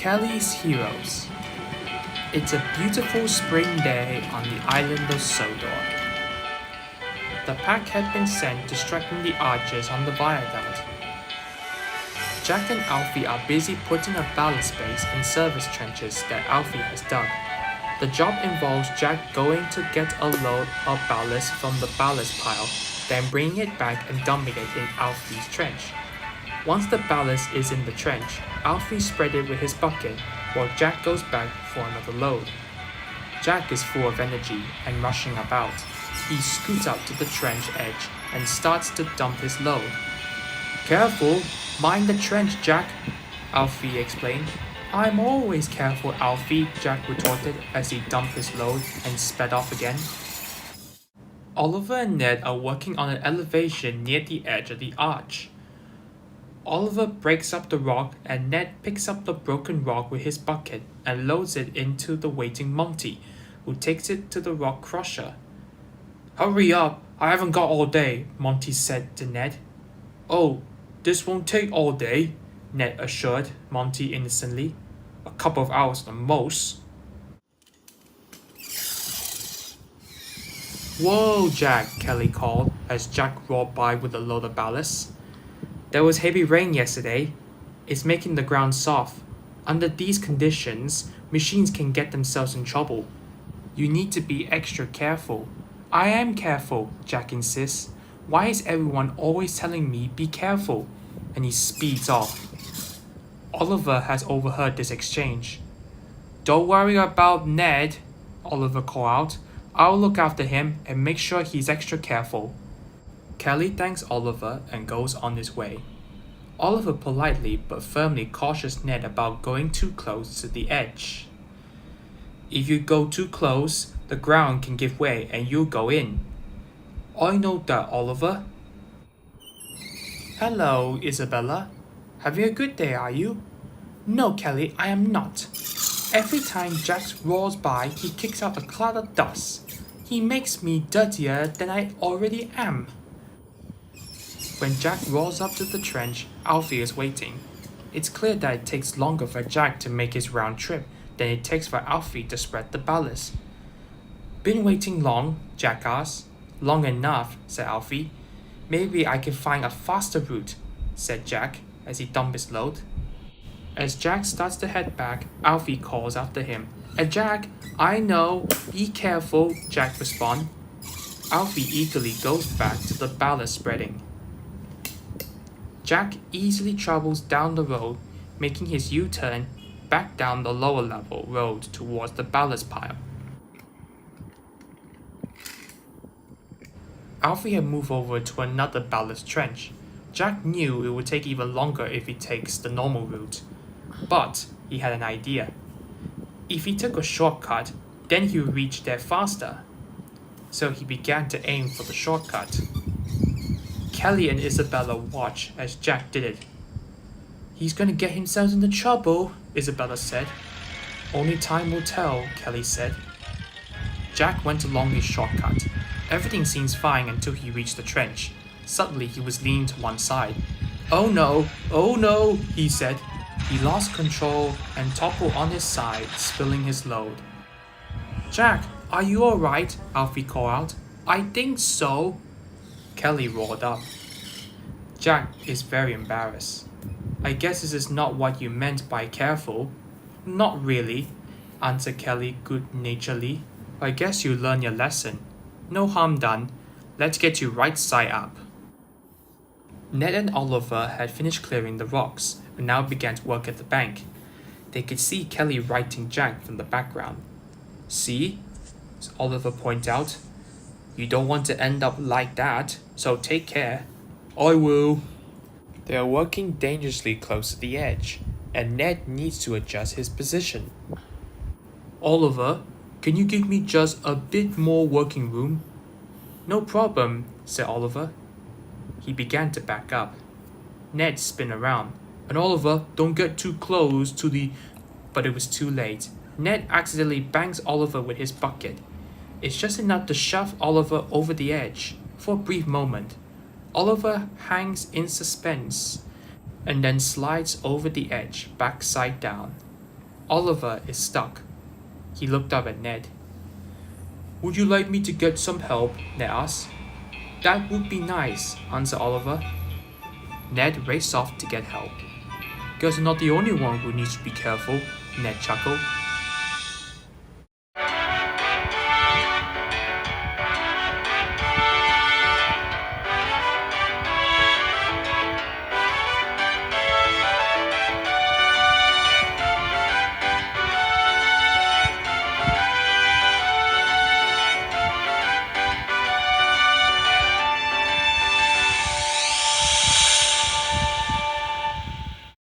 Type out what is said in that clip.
Kelly's Heroes. It's a beautiful spring day on the island of Sodor. The pack had been sent distracting the archers on the viaduct. Jack and Alfie are busy putting a ballast base in service trenches that Alfie has dug. The job involves Jack going to get a load of ballast from the ballast pile, then bringing it back and dumping it in Alfie's trench. Once the ballast is in the trench, Alfie spreads it with his bucket, while Jack goes back for another load. Jack is full of energy and rushing about. He scoots out to the trench edge and starts to dump his load. "Careful! Mind the trench, Jack," Alfie explained. "I'm always careful, Alfie," Jack retorted as he dumped his load and sped off again. Oliver and Ned are working on an elevation near the edge of the arch. Oliver breaks up the rock and Ned picks up the broken rock with his bucket and loads it into the waiting Monty, who takes it to the rock crusher. "Hurry up, I haven't got all day," Monty said to Ned. "Oh, this won't take all day," Ned assured Monty innocently. "A couple of hours at the most." "Whoa, Jack," Kelly called as Jack rolled by with a load of ballast. "There was heavy rain yesterday. It's making the ground soft. Under these conditions, machines can get themselves in trouble. You need to be extra careful." "I am careful," Jack insists. "Why is everyone always telling me be careful?" And he speeds off. Oliver has overheard this exchange. "Don't worry about Ned," Oliver called out. "I'll look after him and make sure he's extra careful." Kelly thanks Oliver and goes on his way. Oliver politely but firmly cautions Ned about going too close to the edge. "If you go too close, the ground can give way and you'll go in." "I know that, Oliver." "Hello, Isabella. Having a good day, are you?" "No, Kelly, I am not. Every time Jack rolls by, he kicks up a cloud of dust. He makes me dirtier than I already am." When Jack rolls up to the trench, Alfie is waiting. It's clear that it takes longer for Jack to make his round trip than it takes for Alfie to spread the ballast. "Been waiting long?" Jack asked. "Long enough," said Alfie. "Maybe I can find a faster route," said Jack as he dumped his load. As Jack starts to head back, Alfie calls after him. Jack, I know, be careful," Jack responds. Alfie eagerly goes back to the ballast spreading. Jack easily travels down the road, making his U-turn back down the lower level road towards the ballast pile. Alfie had moved over to another ballast trench. Jack knew it would take even longer if he takes the normal route, but he had an idea. If he took a shortcut, then he would reach there faster. So he began to aim for the shortcut. Kelly and Isabella watched as Jack did it. "He's gonna get himself into trouble," Isabella said. "Only time will tell," Kelly said. Jack went along his shortcut. Everything seems fine until he reached the trench. Suddenly he was leaning to one side. Oh no, he said. He lost control and toppled on his side, spilling his load. "Jack, are you alright?" Alfie called out. "I think so," Kelly roared up. Jack is very embarrassed. "I guess this is not what you meant by careful." "Not really," answered Kelly good-naturedly. "I guess you learned your lesson. No harm done. Let's get you right side up." Ned and Oliver had finished clearing the rocks and now began to work at the bank. They could see Kelly writing Jack from the background. "See?" Oliver pointed out. "You don't want to end up like that, so take care." "I will." They are working dangerously close to the edge, and Ned needs to adjust his position. "Oliver, can you give me just a bit more working room?" "No problem," said Oliver. He began to back up. Ned spun around. "And Oliver, don't get too close to the..." But it was too late. Ned accidentally bangs Oliver with his bucket. It's just enough to shove Oliver over the edge. For a brief moment, Oliver hangs in suspense and then slides over the edge, backside down. Oliver is stuck. He looked up at Ned. Would you like me to get some help? Ned asked. That would be nice, answered Oliver. Ned raced off to get help. Guess I'm not the only one who needs to be careful, Ned chuckled.